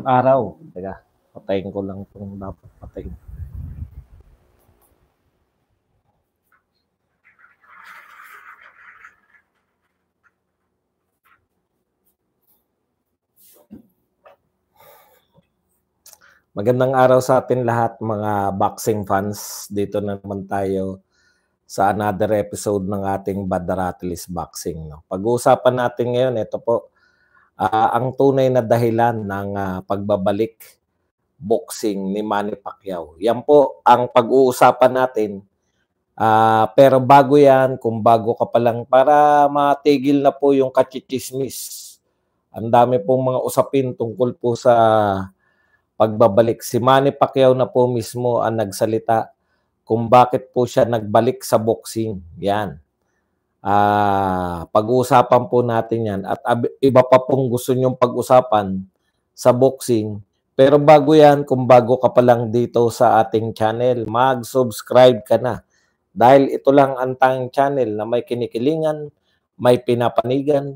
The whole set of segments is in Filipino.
araw. Teka, patayin ko lang itong dapat patayin. Magandang araw sa atin lahat mga boxing fans. Dito na naman tayo sa another episode ng ating Badaratilis Boxing. No? Pag-uusapan natin ngayon, ito po, ang tunay na dahilan ng pagbabalik boxing ni Manny Pacquiao. Yan po ang pag-uusapan natin. Pero bago yan, kung bago ka pa lang, para matigil na po yung kachichismis. Ang dami pong mga usapin tungkol po sa pagbabalik. Si Manny Pacquiao na po mismo ang nagsalita kung bakit po siya nagbalik sa boxing. Yan. Pag-uusapan po natin yan. At iba pa pong gusto nyong pag-usapan sa boxing. Pero bago yan, kung bago ka pa lang dito sa ating channel, mag-subscribe ka na. Dahil ito lang ang tanging channel na may kinikilingan, may pinapanigan,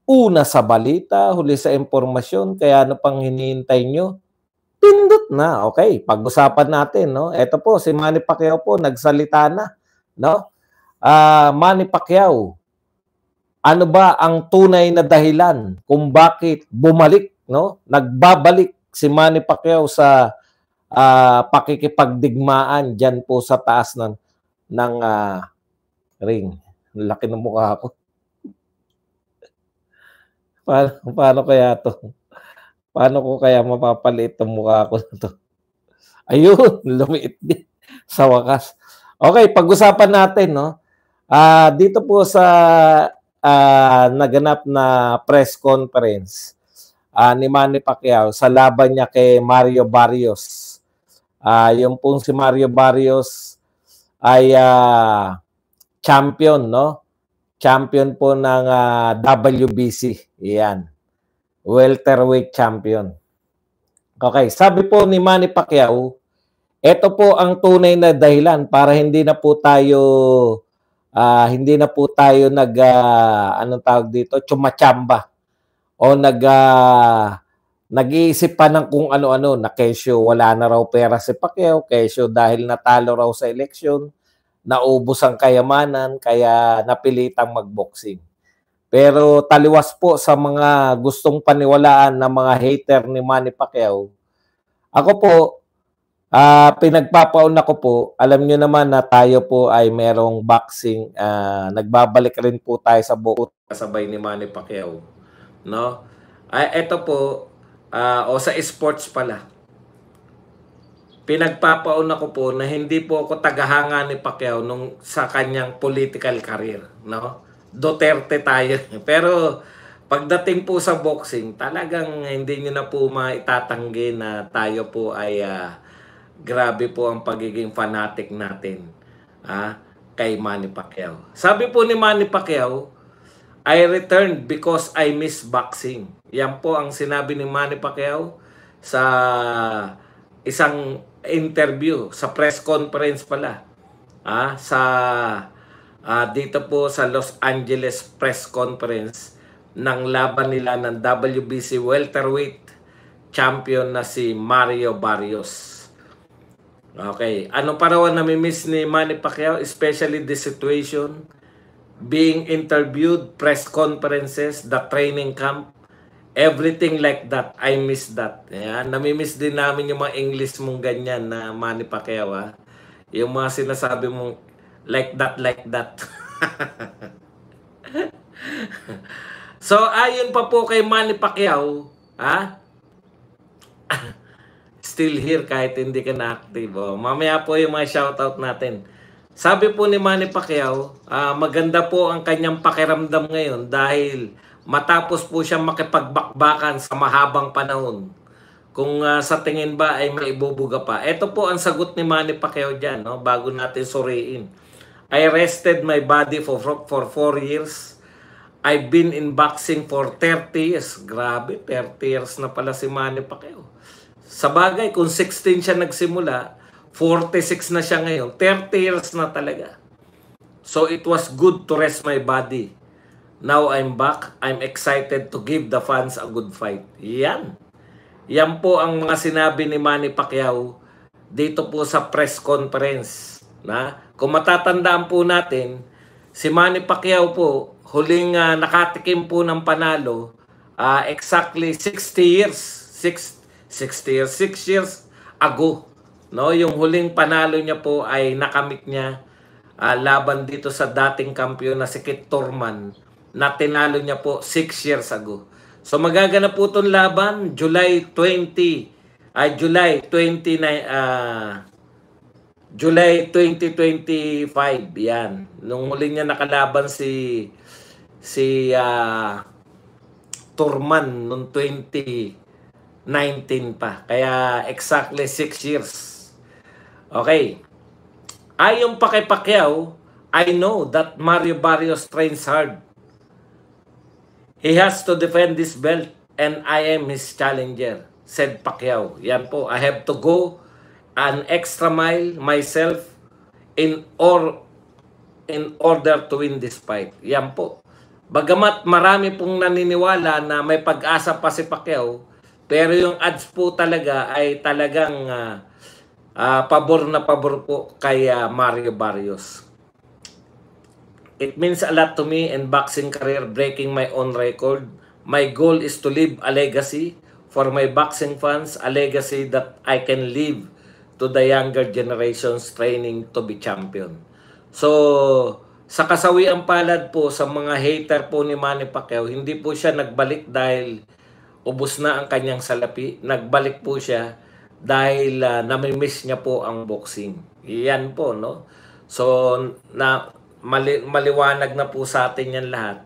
una sa balita, huli sa impormasyon, kaya ano pang hinihintay nyo? Pindot na. Okay, pag-usapan natin, no? Ito po, si Manny Pacquiao po, nagsalita na, no? Manny Pacquiao, ano ba ang tunay na dahilan kung bakit bumalik, no? Nagbabalik si Manny Pacquiao sa pakikipagdigmaan dyan po sa taas ng ring. Laki ng mukha ko. Paano kaya to? Paano ko kaya mapapaliit ang mukha ko na to? Ayun, lumiit din sa wakas. Okay, pag-usapan natin, no? Dito po sa naganap na press conference ni Manny Pacquiao sa laban niya kay Mario Barrios. Yung pong si Mario Barrios ay champion, no? Champion po ng WBC. Yan. Welterweight champion. Okay, sabi po ni Manny Pacquiao, ito po ang tunay na dahilan para hindi na po tayo anong tawag dito, chumachamba o nag-iisip pa ng kung ano-ano na kesyo wala na raw pera si Pacquiao, kesyo dahil natalo raw sa eleksyon, naubos ang kayamanan kaya napilitang magboxing. Pero taliwas po sa mga gustong paniwalaan ng mga hater ni Manny Pacquiao. Ako po, pinagpapauna ko po, alam nyo naman na tayo po ay merong boxing, nagbabalik rin po tayo sa buot kasabay ni Manny Pacquiao. No? Ito po, o sa sports pala, pinagpapauna ko po na hindi po ako tagahanga ni Pacquiao nung sa kanyang political career. No? Duterte tayo. Pero pagdating po sa boxing, talagang hindi nyo na po maitatanggi na tayo po ay grabe po ang pagiging fanatic natin kay Manny Pacquiao. Sabi po ni Manny Pacquiao, I returned because I miss boxing. Yan po ang sinabi ni Manny Pacquiao sa isang interview, sa press conference pala. Dito po sa Los Angeles press conference ng laban nila ng WBC welterweight champion na si Mario Barrios. Okay, ano pa raw nami-miss ni Manny Pacquiao, especially the situation, being interviewed, press conferences, the training camp, everything like that. I miss that. Ayan, nami-miss din namin yung mga English mong ganyan na Manny Pacquiao. Yung mga sinasabi mong like that. So, ayon pa po kay Manny Pacquiao, still here kahit hindi ka na-active. Mamaya po yung mga shoutout natin. Sabi po ni Manny Pacquiao, maganda po ang kanyang pakiramdam ngayon dahil matapos po siya makipagbakbakan sa mahabang panahon. Kung sa tingin ba ay maibubuga pa. Ito po ang sagot ni Manny Pacquiao dyan, no? Bago natin suriin. I rested my body for 4 years. I've been in boxing for 30 years. Grabe, 30 years na pala si Manny Pacquiao. Sa bagay, kung 16 siya nagsimula, 46 na siya ngayon. 30 years na talaga. So it was good to rest my body. Now I'm back. I'm excited to give the fans a good fight. Yan. Yan po ang mga sinabi ni Manny Pacquiao dito po sa press conference. Kung matatandaan po natin, si Manny Pacquiao po, huling nakatikim po ng panalo, exactly 60 years, 6 years ago. No? Yung huling panalo niya po ay nakamit niya laban dito sa dating kampiyon na si Kit Thurman na tinalo niya po 6 years ago. So magaganap po itong laban July 2025 yan. Nung huli niya nakalaban si Thurman noong 2019 pa. Kaya exactly 6 years. Okay. Ayon pa kay Pacquiao, I know that Mario Barrios trains hard. He has to defend this belt and I am his challenger, said Pacquiao. Yan po, I have to go an extra mile myself in order to win this fight. Yan po. Bagamat marami pong naniniwala na may pag-asa pa si Pacquiao, pero yung odds po talaga ay talagang pabor na pabor po kay Mario Barrios. It means a lot to me in boxing career, breaking my own record. My goal is to leave a legacy for my boxing fans, a legacy that I can leave to the younger generations training to be champion. So, sa kasawiang palad po sa mga hater po ni Manny Pacquiao, hindi po siya nagbalik dahil ubos na ang kanyang salapi. Nagbalik po siya dahil namimiss niya po ang boxing. Yan po, no? So, maliwanag na po sa atin yan lahat.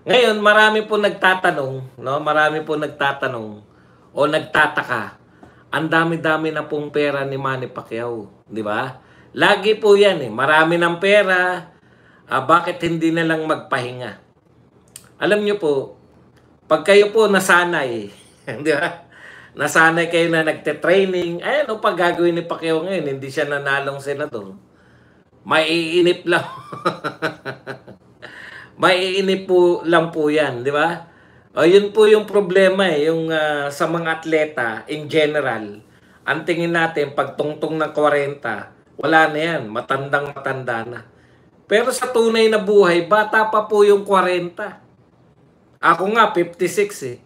Ngayon, marami po nagtatanong, no? Marami po nagtatanong o nagtataka. Ang dami-dami na pong pera ni Manny Pacquiao, di ba? Lagi po yan eh. Marami ng pera. Bakit hindi na lang magpahinga? Alam niyo po, pag kayo po nasanay, di ba? Nasanay kayo na nagte-training, ano pa gagawin ni Pacquiao ngayon? Hindi siya nanalong senador. Maiinip lang. Maiinip po lang po yan, di ba? Yun po yung problema eh, yung sa mga atleta in general. Ang tingin natin, pag tungtong ng 40, wala na yan, matandang-matanda na. Pero sa tunay na buhay, bata pa po yung 40. Ako nga, 56 eh.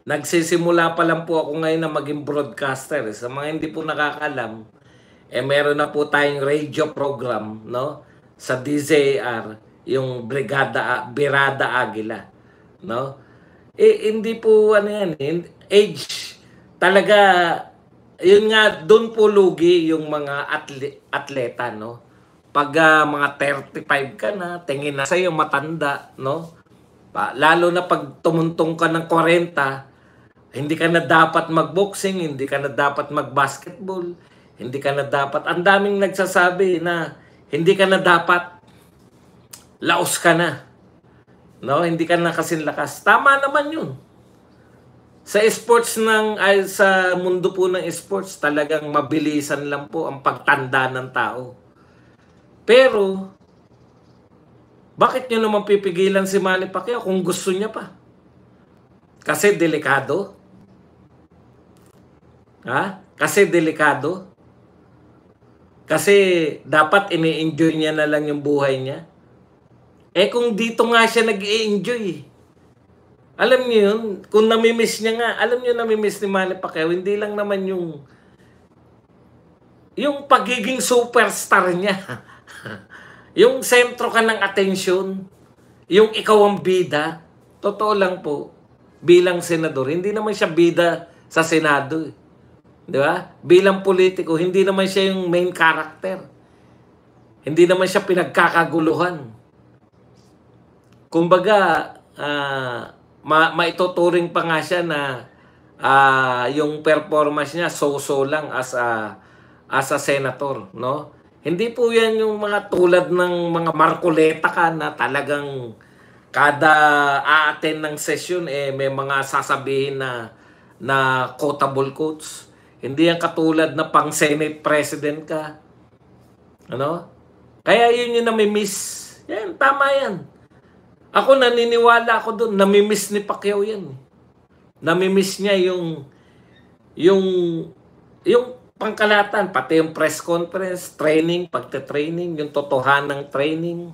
Nagsisimula pa lang po ako ngayon na maging broadcaster. Sa mga hindi po nakakalam, meron na po tayong radio program, no? Sa DZAR, yung Birada Agila, no? Hindi po ano yan, age talaga, yun nga, doon po lugi yung mga atleta, no? Pag mga 35 ka na, tingin na sa'yo matanda, no? Lalo na pag tumuntong ka ng 40, hindi ka na dapat mag-boxing, hindi ka na dapat mag-basketball, hindi ka na dapat, ang daming nagsasabi na hindi ka na dapat, laos ka na. No, hindi ka na kasing lakas. Tama naman yun. Sa sports sa mundo po ng sports, talagang mabilisan lang po ang pagtanda ng tao. Pero, bakit nyo naman pipigilan si Manny Pacquiao kung gusto niya pa? Kasi delikado. Kasi delikado. Kasi dapat ini-enjoy niya na lang yung buhay niya. Kung dito nga siya nag-i-enjoy. Alam niyo yun, kung namimiss niya nga, alam niyo namimiss ni Manny Pacquiao, hindi lang naman yung pagiging superstar niya. Yung sentro ka ng atensyon, yung ikaw ang bida, totoo lang po, bilang senador, hindi naman siya bida sa Senado. Di ba? Bilang politiko, hindi naman siya yung main character. Hindi naman siya pinagkakaguluhan. Kumbaga, maituturing pa nga siya na yung performance niya so-so lang as a senator, no? Hindi po yan yung mga tulad ng mga Marcoleta ka na talagang kada a-attend ng session may mga sasabihin na quotable quotes. Hindi yan katulad na pang Senate President ka. Ano? Kaya yun yung namimiss. Yan, tama yan. Ako naniniwala ako doon, namimiss ni Pacquiao yan. Namimiss niya yung yung pangkalatan, pati yung press conference, training, pagte-training, yung totohanang training,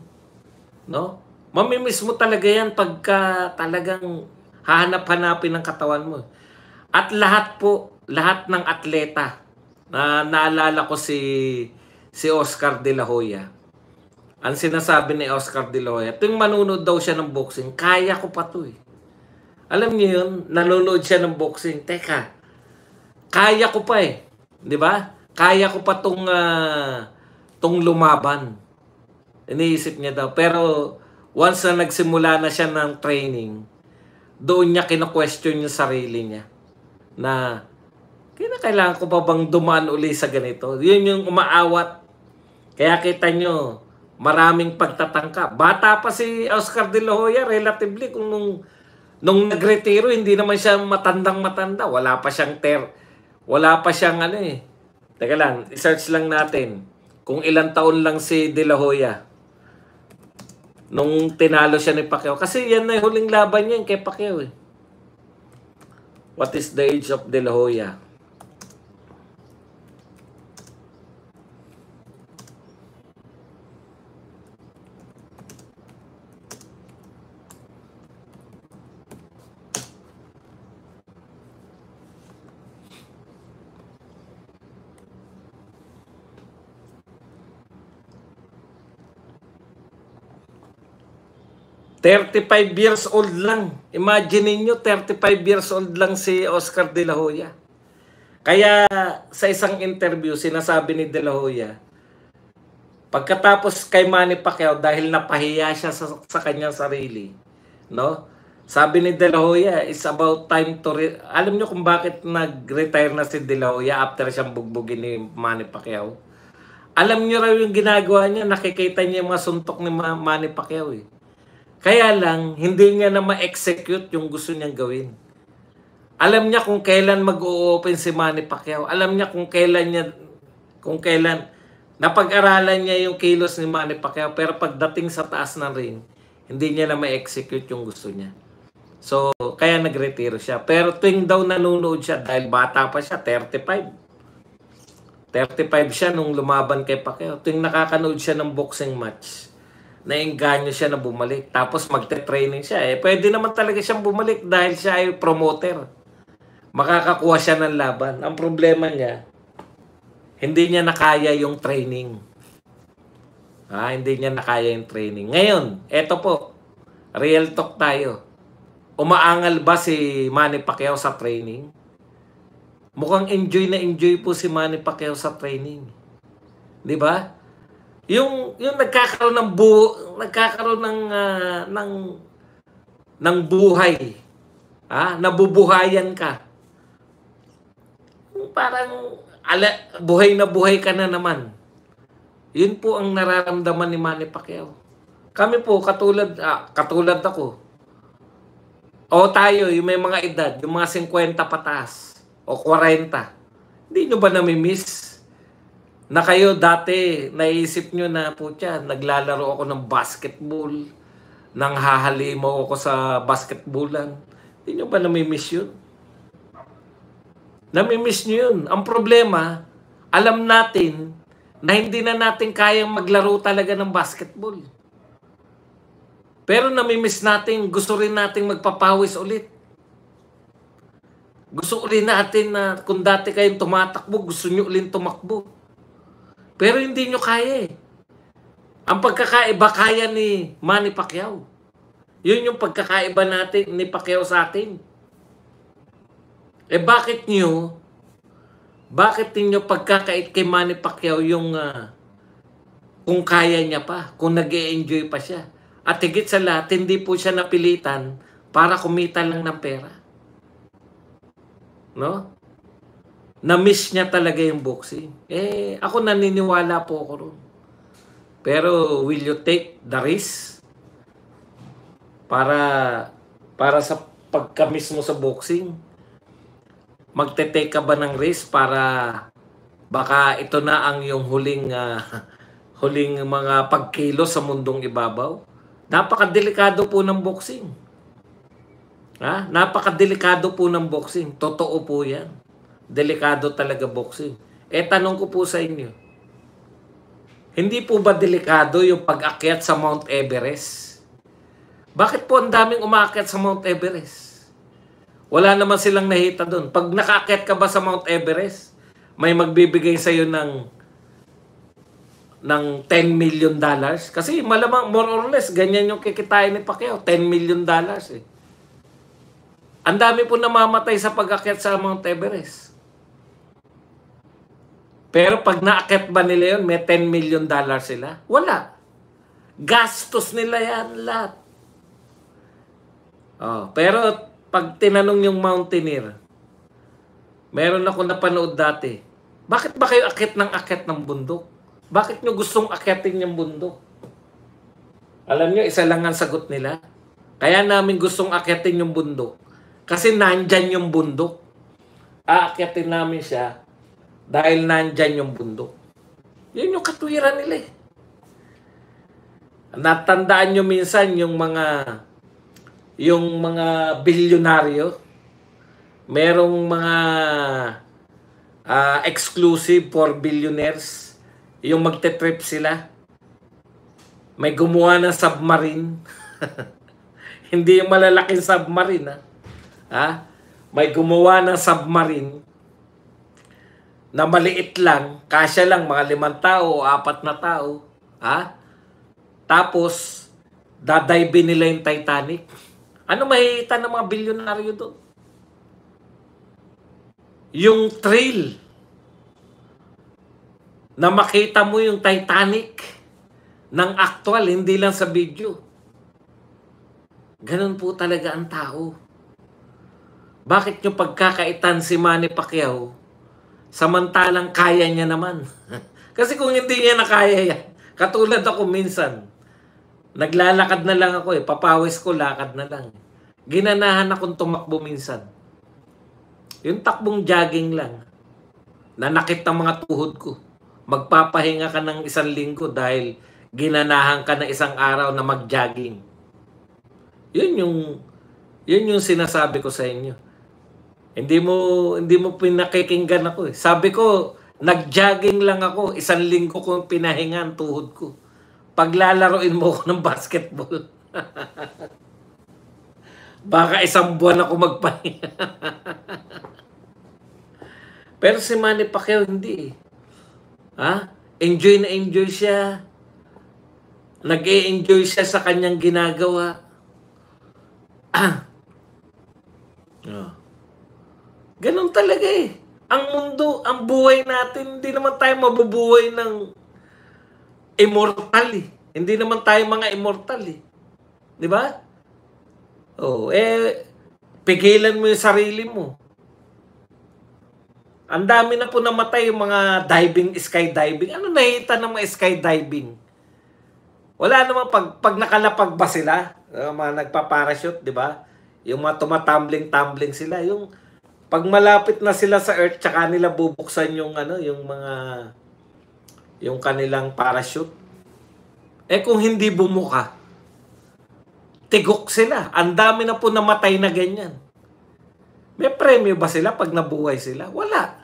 no? Mamimiss mo talaga yan pagka talagang hahanap-hanapin ng katawan mo. At lahat po, lahat ng atleta, na naalala ko si Oscar De La Hoya. Ang sinasabi ni Oscar De La Hoya, tuwing manunod daw siya ng boxing, kaya ko pa to eh. Alam niyo yun, nanonood siya ng boxing. Teka, kaya ko pa eh. 'Di ba? Kaya ko pa tong lumaban. Iniisip niya daw. Pero once na nagsimula na siya ng training, doon niya kina-question yung sarili niya. Na, kailangan ko pa bang dumaan uli sa ganito? Yun yung umaawat. Kaya kita nyo, maraming pagtatangka. Bata pa si Oscar De La Hoya, relatively, kung nung nagretiro, hindi naman siya matandang-matanda. Wala pa siyang ano eh. Teka lang, i-search lang natin kung ilang taon lang si De La Hoya nung tinalo siya ni Pacquiao. Kasi yan na yung huling laban niya kay Pacquiao eh. What is the age of De La Hoya? $35 years old lang. Imagine niyo 35 years old lang si Oscar De La Hoya. Kaya sa isang interview, sinasabi ni De La Hoya, pagkatapos kay Manny Pacquiao, dahil napahiya siya sa kanyang sarili, no? Sabi ni De La Hoya, it's about time to... Alam niyo kung bakit nag-retire na si De La Hoya after siyang bugbugin ni Manny Pacquiao? Alam niyo raw yung ginagawa niya, nakikita niya yung mga suntok ni Manny Pacquiao eh. Kaya lang, hindi niya na ma-execute yung gusto niyang gawin. Alam niya kung kailan mag-o-open si Manny Pacquiao. Alam niya kung kailan napag-aralan niya yung kilos ni Manny Pacquiao. Pero pagdating sa taas ng ring, hindi niya na ma-execute yung gusto niya. So, kaya nagretiro siya. Pero tuwing daw nanonood siya, dahil bata pa siya, 35 siya nung lumaban kay Pacquiao. Tuwing nakakanood siya ng boxing match, naengganyo siya na bumalik. Tapos magte-training siya. Pwede naman talaga siyang bumalik dahil siya ay promoter. Makakakuha siya ng laban. Ang problema niya, hindi niya nakaya yung training. Hindi niya nakaya yung training. Ngayon, eto po, real talk tayo. Umaangal ba si Manny Pacquiao sa training? Mukhang enjoy po si Manny Pacquiao sa training. 'Di ba? Yung nagkakaroon ng buhay. Nabubuhayan ka. Parang buhay na buhay ka na naman. Yun po ang nararamdaman ni Manny Pacquiao. Kami po katulad ako. O tayo, yung may mga edad, yung mga 50 pataas o 40. Hindi nyo ba nami-miss na kayo dati, naisip nyo na, putya, naglalaro ako ng basketball, nang hahalimaw ako sa basketballan. Hindi nyo ba nami-miss yun? Nami-miss nyo yun. Ang problema, alam natin na hindi na natin kayang maglaro talaga ng basketball. Pero nami-miss natin, gusto rin natin magpapawis ulit. Gusto ulit natin na kung dati kayong tumatakbo, gusto nyo ulit tumakbo. Pero hindi nyo kaya eh. Ang pagkakaiba kaya ni Manny Pacquiao. Yun yung pagkakaiba natin ni Pacquiao sa atin. Bakit niyo pagkakait kay Manny Pacquiao yung kung kaya niya pa, kung nag-e-enjoy pa siya. At higit sa lahat, hindi po siya napilitan para kumita lang ng pera. No? Na-miss niya talaga yung boxing. Ako naniniwala po ako ron. Pero will you take the risk para sa pagka-miss mo sa boxing? Magte-take ka ba ng risk para baka ito na ang yung huling mga pagkilos sa mundong ibabaw? Napakadelikado po ng boxing. Napakadelikado po ng boxing. Totoo po yan. Delikado talaga boxing. Tanong ko po sa inyo, hindi po ba delikado yung pag-akyat sa Mount Everest? Bakit po ang daming umaakyat sa Mount Everest? Wala naman silang nahita doon. Pag nakaakyat ka ba sa Mount Everest, may magbibigay sa'yo ng $10 million. Kasi malamang, more or less, ganyan yung kikitain ni Pacquiao. $10 million eh. Ang dami po namamatay sa pag-akyat sa Mount Everest. Pero pag naakyat ba nila yun, may $10 million sila? Wala. Gastos nila yan lahat. Pero pag tinanong yung mountaineer, meron ako napanood dati, bakit ba kayo akyat ng bundok? Bakit nyo gustong akyatin yung bundok? Alam nyo, isa lang ang sagot nila. Kaya namin gustong akyatin yung bundok. Kasi nandyan yung bundok. Aakyatin namin siya dahil nandyan yung bundok. Yun yung katwiran nila eh. Natandaan nyo minsan yung mga bilyonaryo, merong mga exclusive for billionaires, yung magte-trip sila. May gumawa ng submarine. Hindi yung malalaking submarine, May gumawa ng submarine na maliit lang, kasya lang mga 5 tao o 4 na tao, Tapos dadive nila yung Titanic. Ano makikita ng mga bilyonaryo doon? Yung thrill na makita mo yung Titanic ng actual, hindi lang sa video. Ganun po talaga ang tao. Bakit nyo pagkakaitan si Manny Pacquiao samantalang kaya niya naman? Kasi kung hindi niya na kaya yan, katulad ako minsan, naglalakad na lang ako papawis ko, lakad na lang. Ginanahan akong tumakbo minsan. Yung takbong jogging lang, nanakit ang mga tuhod ko. Magpapahinga ka ng 1 linggo dahil ginanahan ka ng 1 araw na mag-jogging. Yun yung sinasabi ko sa inyo. Hindi mo pinakikinggan ako eh. Sabi ko, nag-jogging lang ako, 1 linggo kong pinahinga ang tuhod ko. Paglalaroin mo ako ng basketball, baka 1 buwan ako magpahinga. Pero si Manny Pacquiao hindi. Enjoy na enjoy siya. Nag-e-enjoy siya sa kanyang ginagawa. Ganun talaga eh. Ang mundo, ang buhay natin, hindi naman tayo mabubuhay ng immortal eh. Hindi naman tayo mga immortal eh. Di ba? Pigilan mo yung sarili mo. Ang dami na po namatay yung mga skydiving. Ano nakita ng mga skydiving? Wala naman pag nakalapag ba sila, mga nagpa-parachute, di ba? Yung mga tumatumbling sila, yung pag malapit na sila sa earth, tsaka nila bubuksan yung yung kanilang parachute. Kung hindi bumuka, tigok sila. Ang dami na po namatay na ganyan. May premyo ba sila pag nabuhay sila? Wala.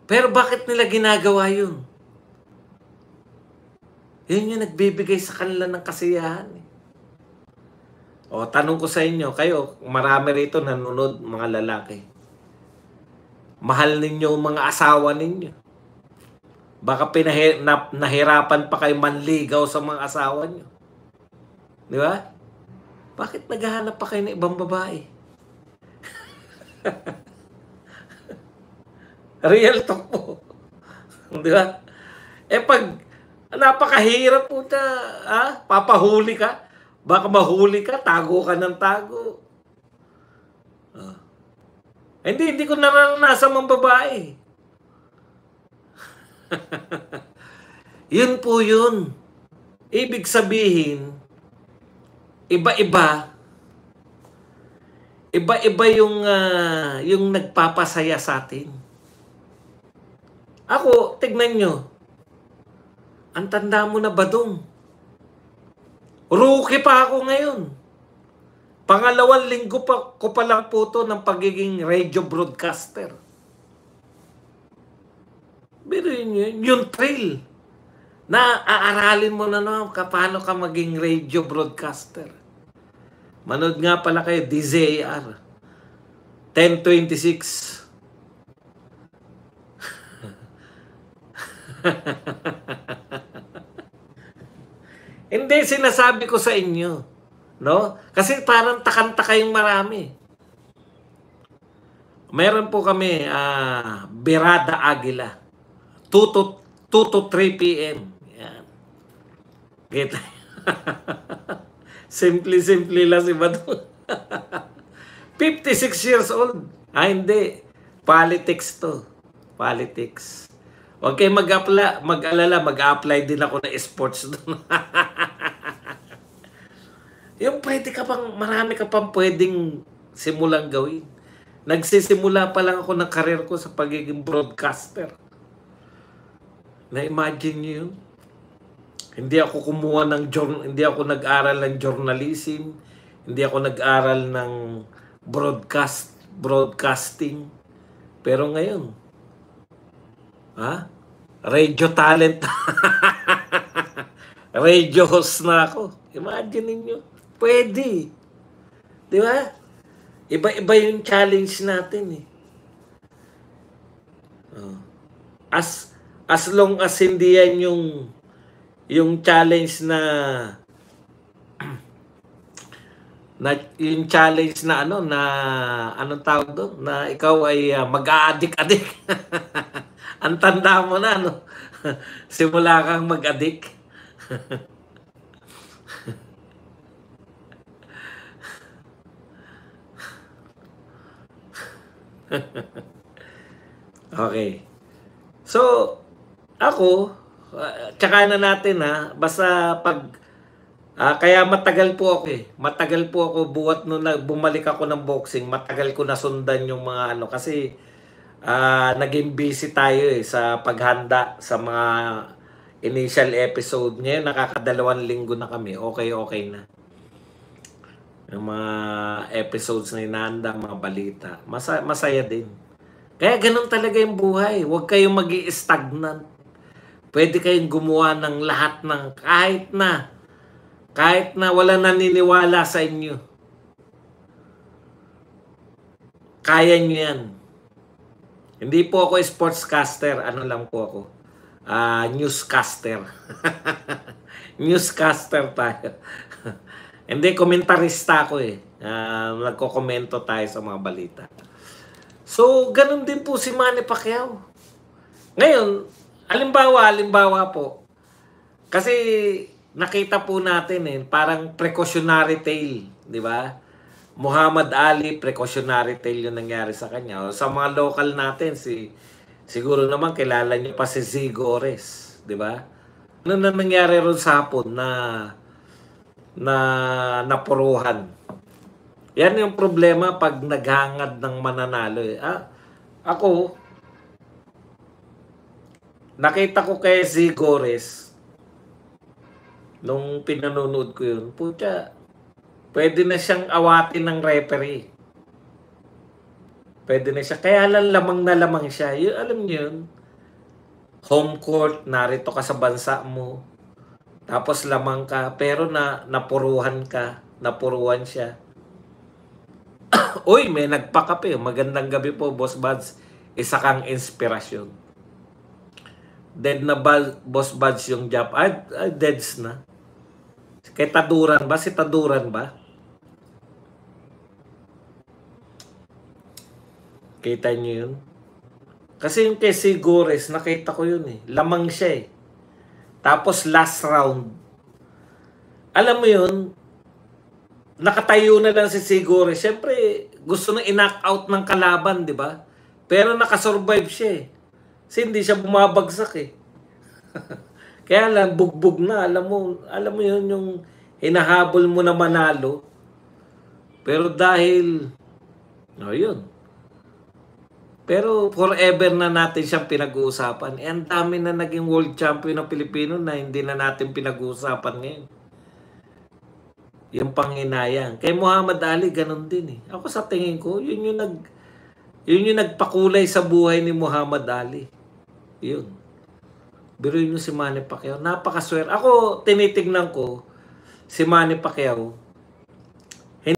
Pero bakit nila ginagawa yun? Yun yung nagbibigay sa kanila ng kasiyahan. Tanong ko sa inyo, kayo, marami rito nanonood, mga lalaki. Mahal ninyo mga asawa ninyo. Baka nahirapan pa kayo manligaw sa mga asawa nyo. Di ba? Bakit naghahanap pa kayo ng ibang babae? Real talk po. Di ba? Pag napakahirap po papahuli ka, baka mahuli ka, tago ka ng tago. Hindi ko naranasan ng babae. Yun po yun. Ibig sabihin, iba-iba yung nagpapasaya sa atin. Ako, tignan nyo, ang tanda mo na Badong. Rookie pa ako ngayon. Pangalawang linggo ko pa lang po to ng pagiging radio broadcaster. Pero yun, yung thrill na aaralin mo na naman paano ka maging radio broadcaster. Manood nga pala kayo, DZAR 1026. Hindi, sinasabi ko sa inyo, no? Kasi parang takanta kayong marami. Meron po kami, Birada Agila, 2 to 3 p.m. Yan. Kita. Simple lang si Badong. 56 years old. Hindi. Politics to. Politics. Okay, mag-alala, mag-apply din ako ng sports doon. Yung pwede ka pang, marami ka pang pwedeng simulang gawin. Nagsisimula pa lang ako ng career ko sa pagiging broadcaster. Na-imagine niyo yun? Hindi ako hindi ako nag-aral ng journalism, hindi ako nag-aral ng broadcasting. Pero ngayon, radio talent. Radio host na ako. Imagine niyo. Pwede. Di ba? Iba-iba yung challenge natin eh. As long as hindi yan yung challenge na yung challenge na anong tawag doon? Na ikaw ay mag-a-addict. Ang tanda mo na, simula kang mag-addict. Okay. So, ako, tsaka na natin basta kaya matagal po ako Matagal po ako buhat nung bumalik ako ng boxing, matagal ko nasundan yung mga kasi naging busy tayo sa paghanda sa mga initial episode. Ngayon, nakaka2 linggo na kami. Okay na. Yung mga episodes na inahanda, mga balita. Masaya din. Kaya ganun talaga yung buhay. Huwag kayong mag-i-stagnant. Pwede kayong gumawa ng lahat ng kahit na wala naniniwala sa inyo. Kaya nyo yan. Hindi po ako sportscaster. Ano lang po ako? Newscaster. Newscaster tayo. Hindi, komentarista ako nagko-komento tayo sa mga balita. So, ganun din po si Manny Pacquiao. Ngayon, halimbawa po, kasi nakita po natin parang precautionary tale, di ba? Muhammad Ali, precautionary tale yung nangyari sa kanya. O, sa mga local natin, siguro naman kilala niyo pa si Zigores, di ba? Ano na nangyari ron sa hapon na napuruhan? Yan yung problema pag naghangad ng mananalo. Ako, nakita ko kay Zigores nung pinanonood ko yun, pwede na siyang awatin ng referee. Pwede na siya. Kaya lamang na lamang siya. Alam niyo yun? Home court, narito ka sa bansa mo. Tapos lamang ka, pero napuruhan siya. Uy, may nagpakape. Magandang gabi po, Boss Buds. Isa kang inspirasyon. Dead na Boss Buds yung job. Deads na. Kay Taduran ba? Si Taduran ba? Kita niyo yun? Kasi yung kay Zigores, nakita ko yun Lamang siya Tapos last round. Alam mo yun, nakatayo na lang si Zigores. Siyempre, gusto nang i-knock out ng kalaban, di ba? Pero nakasurvive siya Kasi hindi siya bumabagsak Kaya lang, bugbog na. Alam mo yun, yung hinahabol mo na manalo. Pero dahil, yun. Pero forever na natin siyang pinag-uusapan. Ang dami na naging world champion ng Pilipino na hindi na natin pinag-uusapan ngayon. yung panghinayang. Kay Muhammad Ali, ganun din eh. Ako sa tingin ko, yun yung nagpakulay sa buhay ni Muhammad Ali. Yun. Biruin nyo si Manny Pacquiao. Napakaswerte. Ako, tinitignan ko, si Manny Pacquiao,